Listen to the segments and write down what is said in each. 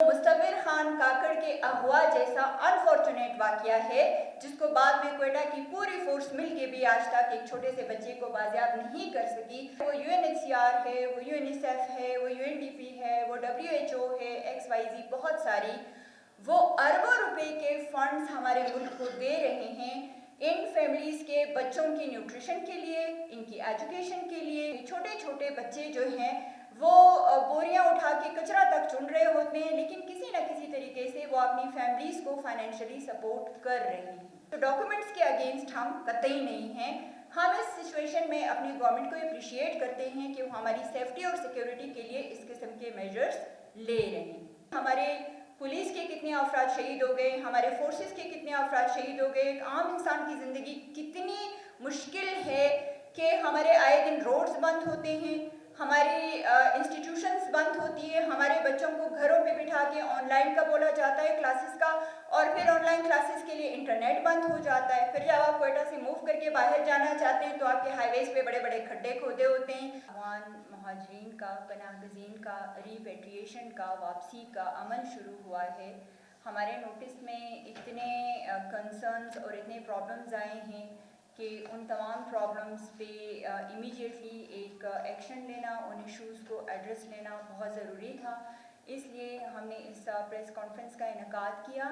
मुस्तमिर खान काकड़ के अगवा जैसा अनफॉर्चुनेट वाकया है जिसको बाद में क्वेटा की पूरी फोर्स मिल के भी आज तक एक छोटे से बच्चे को बाजियाब नहीं कर सकी। वो UNHCR है, वो UNICEF है, वो UNDP है, वो WHO है, XYZ बहुत सारी, वो अरबों रुपए के फंड्स हमारे मुल्क को दे रहे हैं इन फैमिलीज़ के बच्चों की न्यूट्रिशन के लिए, इनकी एजुकेशन के लिए। छोटे छोटे बच्चे जो हैं वो बोरियां उठा के कचरा तक चुन रहे होते हैं, लेकिन किसी न किसी तरीके से वो अपनी फैमिलीज़ को फाइनेंशियली सपोर्ट कर रहे हैं। तो डॉक्यूमेंट्स के अगेंस्ट हम कतई नहीं हैं। हम इस सिचुएशन में अपनी गवर्नमेंट को अप्रिशिएट करते हैं कि वो हमारी सेफ्टी और सिक्योरिटी के लिए इस किस्म के मेजर्स ले रहे हैं। हमारे पुलिस के कितने अफराद शहीद हो गए, हमारे फोर्सेस के कितने अफराद शहीद हो गए, एक आम इंसान की ज़िंदगी कितनी मुश्किल है कि हमारे आए दिन रोड्स बंद होते हैं, हमारी इंस्टीट्यूशंस बंद होती है, हमारे बच्चों को घरों पे बिठा के ऑनलाइन का बोला जाता है क्लासेस का, और फिर ऑनलाइन क्लासेस के लिए इंटरनेट बंद हो जाता है। फिर जब आप क्वेटा से मूव करके बाहर जाना चाहते हैं तो आपके हाईवेज पे बड़े बड़े खड्डे खोदे होते हैं। अफगान महाजरीन का, पनाहगज़ीन का रिपेट्रिएशन का, वापसी का अमल शुरू हुआ है। हमारे नोटिस में इतने कंसर्न्स और इतने प्रॉब्लम्स आए हैं कि उन तमाम प्रॉब्लम्स पे इमीडिएटली एक एक्शन लेना, उन इश्यूज़ को एड्रेस लेना बहुत ज़रूरी था। इसलिए हमने इस प्रेस कॉन्फ्रेंस का इनेकाद किया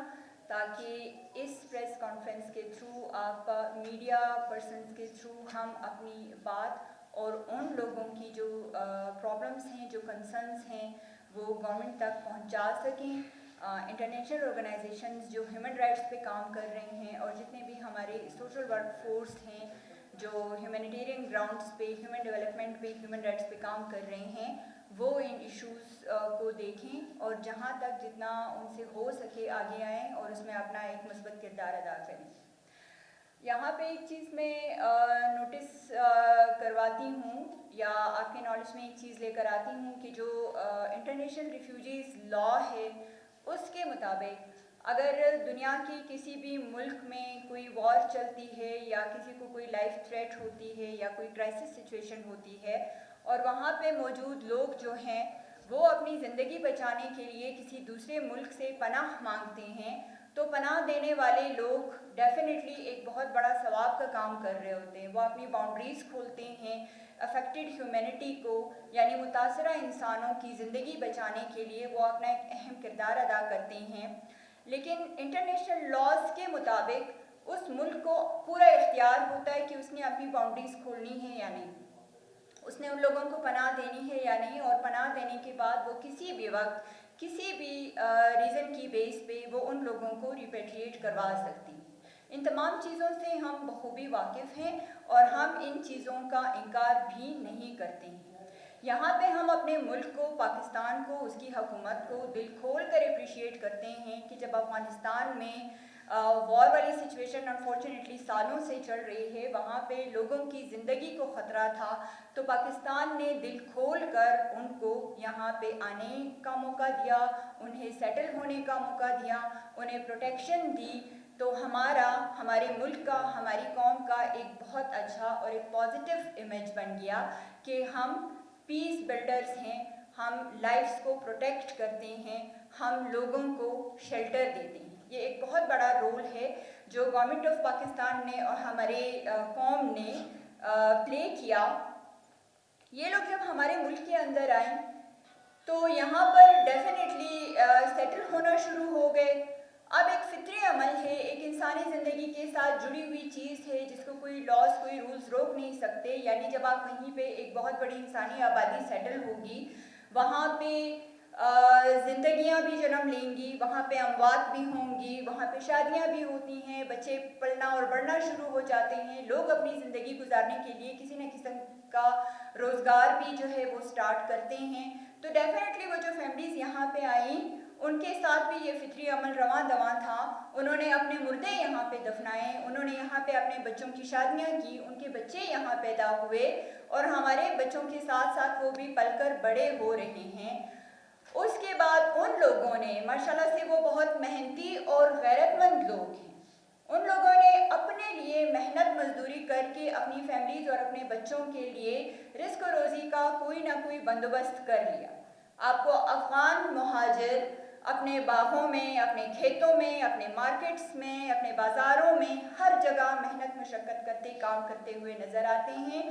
ताकि इस प्रेस कॉन्फ्रेंस के थ्रू आप मीडिया पर्सनस के थ्रू हम अपनी बात और उन लोगों की जो प्रॉब्लम्स हैं, जो कंसर्न्स हैं, वो गवर्नमेंट तक पहुंचा सकें। इंटरनेशनल ऑर्गेनाइजेशंस जो ह्यूमन राइट्स पे काम कर रहे हैं और जितने भी हमारे सोशल वर्क फोर्स हैं जो ह्यूमैनिटेरियन ग्राउंड्स पे, ह्यूमन डेवलपमेंट पे, ह्यूमन राइट्स पे काम कर रहे हैं, वो इन इश्यूज़ को देखें और जहाँ तक जितना उनसे हो सके आगे आएँ और उसमें अपना एक मुस्बत किरदार अदा करें। यहाँ पे एक चीज़ मैं नोटिस करवाती हूँ या आपके नॉलेज में एक चीज़ लेकर आती हूँ कि जो इंटरनेशनल रिफ्यूजीज़ लॉ है उसके मुताबिक अगर दुनिया के किसी भी मुल्क में कोई वॉर चलती है या किसी को कोई लाइफ थ्रेट होती है या कोई क्राइसिस सिचुएशन होती है और वहाँ पे मौजूद लोग जो हैं वो अपनी ज़िंदगी बचाने के लिए किसी दूसरे मुल्क से पनाह मांगते हैं, तो पनाह देने वाले लोग डेफिनेटली एक बहुत बड़ा सवाब का काम कर रहे होते हैं। वो अपनी बाउंड्रीज़ खोलते हैं अफेक्टेड ह्यूमैनिटी को यानी मुतासरा इंसानों की ज़िंदगी बचाने के लिए वो अपना एक अहम किरदार अदा करते हैं। लेकिन इंटरनेशनल लॉज के मुताबिक उस मुल्क को पूरा इख्तियार होता है कि उसने अपनी बाउंड्रीज़ खोलनी है या नहीं, उसने उन लोगों को पनाह देनी है या नहीं, और पनाह देने के बाद वो किसी भी वक्त किसी भी रीज़न की बेस पे वो उन लोगों को रिपेट्रिएट करवा सकती है। इन तमाम चीज़ों से हम बखूबी वाकिफ़ हैं और हम इन चीज़ों का इनकार भी नहीं करते हैं। यहाँ पे हम अपने मुल्क को, पाकिस्तान को, उसकी हुकूमत को दिल खोल कर अप्रिशिएट करते हैं कि जब अफ़गानिस्तान में वॉर वाली सिचुएशन अनफॉर्चुनेटली सालों से चल रही है, वहाँ पे लोगों की ज़िंदगी को ख़तरा था, तो पाकिस्तान ने दिल खोल कर उनको यहाँ पे आने का मौका दिया, उन्हें सेटल होने का मौका दिया, उन्हें प्रोटेक्शन दी। तो हमारे मुल्क का, हमारी कौम का एक बहुत अच्छा और एक पॉजिटिव इमेज बन गया कि हम पीस बिल्डर्स हैं, हम लाइफ्स को प्रोटेक्ट करते हैं, हम लोगों को शेल्टर देते हैं। ये एक बहुत बड़ा रोल है जो गवर्नमेंट ऑफ पाकिस्तान ने और हमारे कौम ने प्ले किया। ये लोग जब हमारे मुल्क के अंदर आए तो यहाँ पर डेफिनेटली सेटल होना शुरू हो गए। अब एक फितरी अमल है, एक इंसानी ज़िंदगी के साथ जुड़ी हुई चीज़ है जिसको कोई लॉज, कोई रूल्स रोक नहीं सकते। यानी जब आप कहीं पे एक बहुत बड़ी इंसानी आबादी सेटल होगी, वहाँ पे ज़िंदगियाँ भी जन्म लेंगी, वहाँ पे अमवात भी होंगी, वहाँ पे शादियाँ भी होती हैं, बच्चे पलना और बढ़ना शुरू हो जाते हैं, लोग अपनी ज़िंदगी गुजारने के लिए किसी न किस्म का रोज़गार भी जो है वो स्टार्ट करते हैं। तो डेफिनेटली वो जो फैमिलीज़ यहाँ पे आई उनके साथ भी ये फितरी अमल रवां दवां था। उन्होंने अपने मुर्दे यहाँ पे दफनाए, उन्होंने यहाँ पे अपने बच्चों की शादियाँ की, उनके बच्चे यहाँ पैदा हुए और हमारे बच्चों के साथ साथ वो भी पलकर बड़े हो रहे हैं। उसके बाद उन लोगों ने, माशाल्लाह से वो बहुत मेहनती और गैरतमंद लोग हैं, उन लोगों ने अपने लिए मेहनत मजदूरी करके अपनी फैमिलीज़ और अपने बच्चों के लिए रिस्क रोज़ी का कोई ना कोई बंदोबस्त कर लिया। आपको अफ़गान महाजिर اپنے باغوں میں، اپنے کھیتوں میں، اپنے مارکیٹس میں، اپنے بازاروں میں، ہر جگہ محنت مشقت کرتے کام کرتے ہوئے نظر آتے ہیں،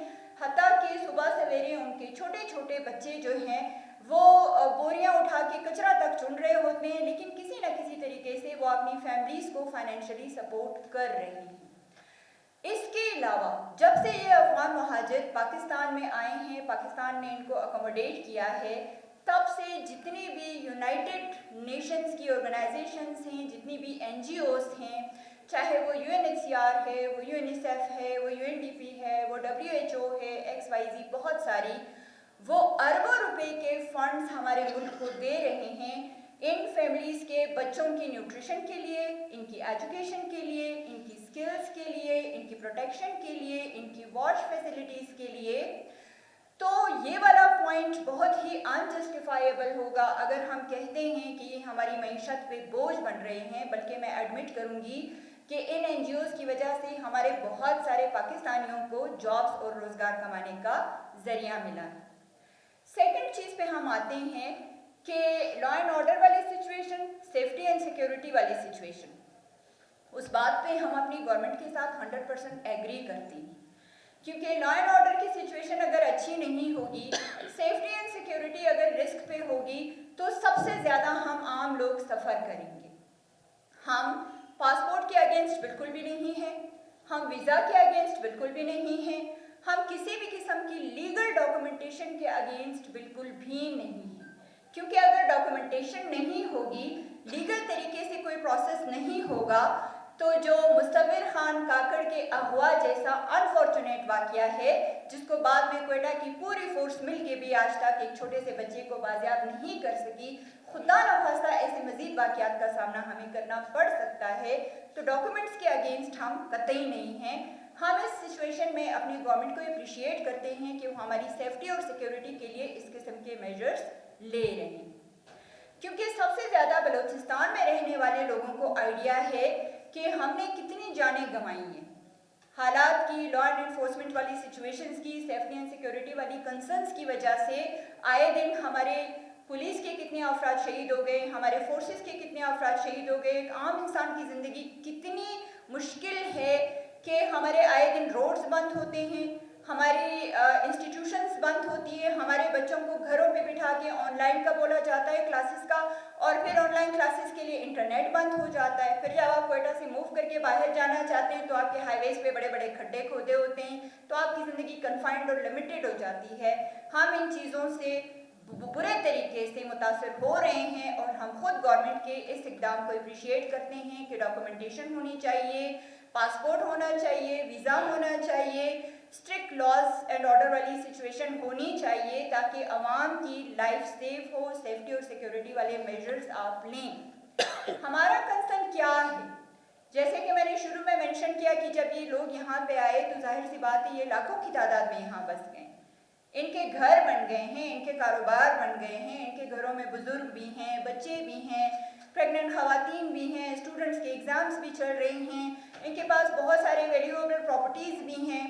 حتیٰ کہ صبح سویرے ان کے چھوٹے چھوٹے بچے جو ہیں وہ بوریاں اٹھا کے کچرا تک چن رہے ہوتے ہیں، لیکن کسی نہ کسی طریقے سے وہ اپنی فیملیز کو فائنینشلی سپورٹ کر رہے ہیں۔ اس کے علاوہ جب سے یہ افغان مہاجر پاکستان میں آئے ہیں، پاکستان نے ان کو اکوموڈیٹ کیا ہے، تب سے جتنی بھی یونائٹڈ نیشنز کی آرگنائزیشنز ہیں، جتنی بھی NGOs ہیں، چاہے وہ UNHCR ہے، وہ UNICEF ہے، وہ UNDP ہے، وہ WHO ہے، XYZ بہت ساری، وہ اربوں روپے کے فنڈز ہمارے ملک کو دے رہے ہیں ان فیملیز کے بچوں کی نیوٹریشن کے لیے، ان کی ایجوکیشن کے لیے، ان کی سکلز کے لیے، ان کی پروٹیکشن کے لیے، ان کی واش فیسلٹیز کے لیے۔ تو یہ والا پوائنٹ بہت ہی انجسٹیفائیبل ہوگا اگر ہم کہتے ہیں کہ یہ ہماری معیشت پہ بوجھ بن رہے ہیں، بلکہ میں ایڈمٹ کروں گی کہ ان NGOs کی وجہ سے ہمارے بہت سارے پاکستانیوں کو جابز اور روزگار کمانے کا ذریعہ ملا ہے۔ سیکنڈ چیز پہ ہم آتے ہیں کہ لا اینڈ آرڈر والی سچویشن، سیفٹی اینڈ سیکیورٹی والی سچویشن، اس بات پہ ہم اپنی گورنمنٹ کے ساتھ 100% ایگری کرتے ہیں، کیونکہ لا اینڈ آرڈر کی سچویشن اگر اچھی نہیں ہوگی، سیفٹی اینڈ سیکیورٹی اگر رسک پہ ہوگی، تو سب سے زیادہ ہم عام لوگ سفر کریں گے۔ ہم پاسپورٹ کے اگینسٹ بالکل بھی نہیں ہیں، ہم ویزا کے اگینسٹ بالکل بھی نہیں ہیں، ہم کسی بھی قسم کی لیگل ڈاکومنٹیشن کے اگینسٹ بالکل بھی نہیں ہیں، کیونکہ اگر ڈاکومنٹیشن نہیں ہوگی، لیگل طریقے سے کوئی پروسیس نہیں ہوگا، تو جو مصور خان کاکڑ کے اغوا جیسا انفارچونیٹ واقعہ ہے، جس کو بعد میں کوئٹہ کی پوری فورس مل کے بھی آج تک ایک چھوٹے سے بچے کو بازیاب نہیں کر سکی، خدا نخواستہ ایسے مزید واقعات کا سامنا ہمیں کرنا پڑ سکتا ہے، تو ڈاکومنٹس کے اگینسٹ ہم قطعی نہیں ہیں۔ ہم اس سچویشن میں اپنی گورنمنٹ کو اپریشیٹ کرتے ہیں کہ وہ ہماری سیفٹی اور سیکیورٹی کے لیے اس قسم کے میجرز لے رہے ہیں، کیونکہ سب سے زیادہ بلوچستان میں رہنے والے لوگوں کو آئیڈیا ہے کہ ہم نے کتنی جانیں گنوائی ہیں، حالات کی، لا اینڈ انفورسمنٹ والی سچویشنز کی، سیفٹی اینڈ سیکیورٹی والی کنسرنز کی وجہ سے آئے دن ہمارے پولیس کے کتنے افراد شہید ہو گئے، ہمارے فورسز کے کتنے افراد شہید ہو گئے، ایک عام انسان کی زندگی کتنی مشکل ہے کہ ہمارے آئے دن روڈز بند ہوتے ہیں، ہماری انسٹیٹیوشنز بند ہوتی ہے، ہمارے بچوں کو گھروں پہ بٹھا کے آن لائن کا بولا جاتا ہے کلاسز کا، اور پھر آن لائن کلاسز کے لیے انٹرنیٹ بند ہو جاتا ہے، پھر جب آپ کوئٹہ سے موو کر کے باہر جانا چاہتے ہیں تو آپ کے ہائی ویز پہ بڑے بڑے کھڈے کھودے ہوتے ہیں، تو آپ کی زندگی کنفائنڈ اور لمیٹڈ ہو جاتی ہے۔ ہم ان چیزوں سے برے طریقے سے متاثر ہو رہے ہیں، اور ہم خود گورنمنٹ کے اس اقدام کو اپریشیٹ کرتے ہیں کہ ڈاکومنٹیشن ہونی چاہیے، پاسپورٹ ہونا چاہیے، ویزا ہونا چاہیے، اسٹرکٹ لاز اینڈ آرڈر والی سچویشن ہونی چاہیے، تاکہ عوام کی لائف سیف ہو، سیفٹی اور سیکیورٹی والے میجرز آپ لیں۔ ہمارا کنسرن کیا ہے؟ جیسے کہ میں نے شروع میں مینشن کیا کہ جب یہ لوگ یہاں پہ آئے تو ظاہر سی بات ہے یہ لاکھوں کی تعداد میں یہاں بس گئے، ان کے گھر بن گئے ہیں، ان کے کاروبار بن گئے ہیں، ان کے گھروں میں بزرگ بھی ہیں، بچے بھی ہیں، پریگننٹ خواتین بھی ہیں، اسٹوڈنٹس کے ایگزامز بھی چل رہے ہیں، ان کے پاس بہت سارے ویلیویبل پراپرٹیز بھی ہیں۔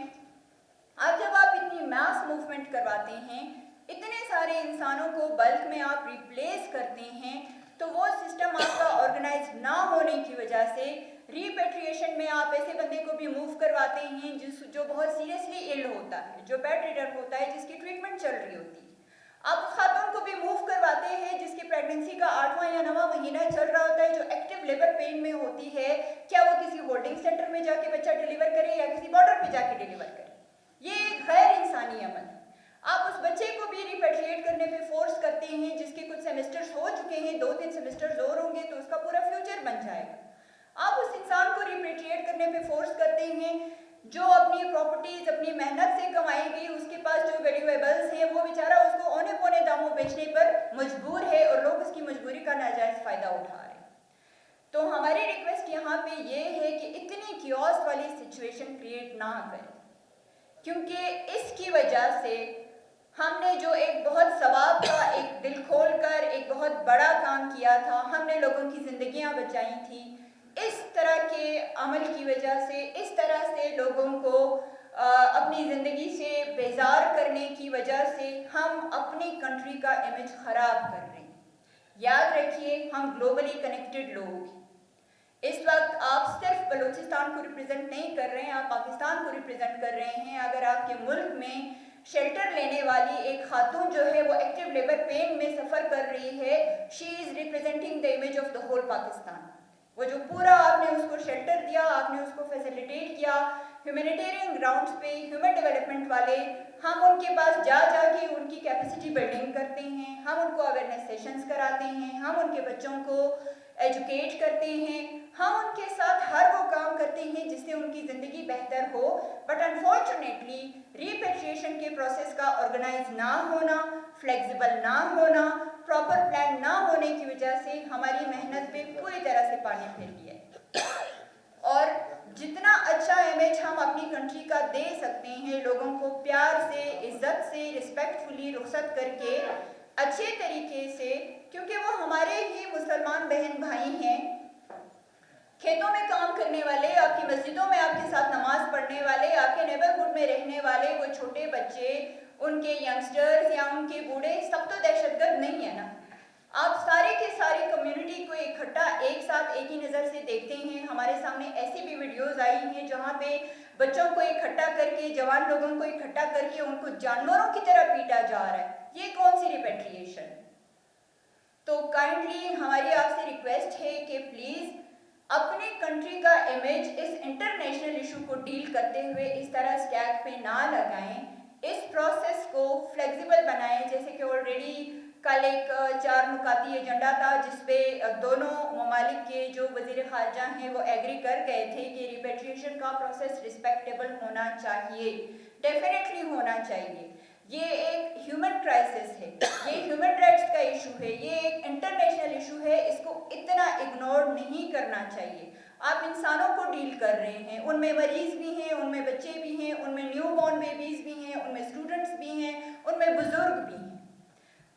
اب جب آپ اتنی میس موومنٹ کرواتے ہیں، اتنے سارے انسانوں کو بلک میں آپ ریپلیس کرتے ہیں، تو وہ سسٹم آپ کا آرگنائز نہ ہونے کی وجہ سے ریپیٹریشن میں آپ ایسے بندے کو بھی موو کرواتے ہیں جو بہت سیریسلی ال ہوتا ہے، جو بیڈ ریڈن ہوتا ہے، جس کی ٹریٹمنٹ چل رہی ہوتی ہے۔ آپ اس خاتون کو بھی موو کرواتے ہیں جس کی پریگننسی کا 8واں یا 9واں مہینہ چل رہا ہوتا ہے، جو ایکٹیو لیبر پین میں ہوتی ہے، کیا وہ کسی ہولڈنگ سینٹر میں جا کے بچہ ڈیلیور کرے یا کسی بارڈر پہ جا کے ڈیلیور کرے؟ یہ ایک غیر انسانی عمل ہے۔ آپ اس بچے کو بھی ریپیٹریٹ کرنے پہ فورس کرتے ہیں جس کے کچھ سیمسٹرز ہو چکے ہیں، 2-3 سیمسٹرز اور ہوں گے تو اس کا پورا فیوچر بن جائے گا۔ آپ اس انسان کو ریپیٹریٹ کرنے پہ فورس کرتے ہیں جو اپنی پراپرٹیز اپنی محنت سے کمائی گئی، اس کے پاس جو ویلیویبلز ہیں، وہ بیچارہ اس کو اونے پونے داموں بیچنے پر مجبور ہے، اور لوگ اس کی مجبوری کا ناجائز فائدہ اٹھا رہے ہیں۔ تو ہماری ریکویسٹ یہاں پہ یہ ہے کہ اتنی کیوس والی سچویشن کریٹ نہ کریں، کیونکہ اس کی وجہ سے ہم نے جو ایک بہت ثواب کا، ایک دل کھول کر ایک بہت بڑا کام کیا تھا، ہم نے لوگوں کی زندگیاں بچائی تھیں، اس طرح کے عمل کی وجہ سے، اس طرح سے لوگوں کو اپنی زندگی سے بیزار کرنے کی وجہ سے ہم اپنی کنٹری کا امیج خراب کر رہے ہیں۔ याद रखिए हम ग्लोबली कनेक्टेड लोग हैं। इस वक्त आप सिर्फ बलूचिस्तान को रिप्रेजेंट नहीं कर रहे हैं, आप पाकिस्तान को रिप्रेजेंट कर रहे हैं। अगर आपके मुल्क में शेल्टर लेने वाली एक खातून जो है वो एक्टिव लेबर पेन में सफ़र कर रही है, she is representing the image of the whole Pakistan. वो जो पूरा आपने उसको शेल्टर दिया, आपने उसको फैसिलिटेट किया, ह्यूमैनिटेरियन ग्राउंड्स पे ह्यूमन डेवलपमेंट वाले, हम उनके पास जा के उनकी कैपेसिटी बिल्डिंग करते हैं, हम उनको अवेयरनेस सेशंस कराते हैं, हम उनके बच्चों को एजुकेट करते हैं, हम उनके साथ हर वो काम करते हैं जिससे उनकी ज़िंदगी बेहतर हो। बट अनफॉर्चुनेटली रिपेट्रिएशन के प्रोसेस का ऑर्गेनाइज ना होना, फ्लेक्सिबल ना होना, प्रॉपर प्लान ना होने की वजह से हमारी मेहनत पे पूरी तरह से पानी फिर गया है। और जितना अच्छा इमेज हम अपनी कंट्री का दे सकते हैं, लोगों को प्यार से, इज्जत से, रिस्पेक्टफुली रुखसत करके, अच्छे तरीके से, क्योंकि वो हमारे ही मुसलमान बहन भाई हैं, खेतों में काम करने वाले, आपकी मस्जिदों में आपके साथ नमाज पढ़ने वाले, आपके नेबरहुड में रहने वाले वो छोटे बच्चे, उनके यंगस्टर्स या उनके बूढ़े, सब तो दहशतगर्द नहीं है ना। आप सारे के सारी कम्युनिटी को इकट्ठा एक साथ एक ही नज़र से देखते हैं। हमारे सामने ऐसी भी वीडियोस आई हैं जहाँ पे बच्चों को इकट्ठा करके, जवान लोगों को इकट्ठा करके उनको जानवरों की तरह पीटा जा रहा है। ये कौन सी रिपेट्रिएशन? तो काइंडली हमारी आपसे रिक्वेस्ट है कि प्लीज़ अपने कंट्री का इमेज इस इंटरनेशनल इशू को डील करते हुए इस तरह स्टैक पे ना लगाएं। इस प्रोसेस को फ्लेक्सिबल बनाएं। जैसे कि ऑलरेडी कल एक 4 नुकाती एजेंडा था जिसपे दोनों ममालिक के जो वज़ीर ख़ारजा हैं वो एग्री कर गए थे कि रिपेट्रिएशन का प्रोसेस रिस्पेक्टेबल होना चाहिए, डेफिनेटली होना चाहिए। ये एक ह्यूमन क्राइसिस है, ये ह्यूमन राइट्स का इशू है, ये एक इंटरनेशनल इशू है, इसको इतना इग्नोर नहीं करना चाहिए। आप इंसानों को डील कर रहे हैं, उनमें मरीज़ भी हैं, उनमें बच्चे भी हैं, उनमें न्यू बॉर्न बेबीज़ भी हैं, उनमें स्टूडेंट्स भी हैं, उनमें बुजुर्ग भी हैं।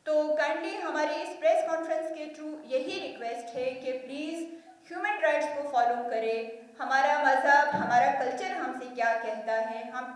तो काइंडली हमारी इस प्रेस कॉन्फ्रेंस के थ्रू यही रिक्वेस्ट है कि प्लीज़ ह्यूमन राइट्स को फॉलो करें। हमारा मज़हब, हमारा कल्चर हमसे क्या कहता है, हम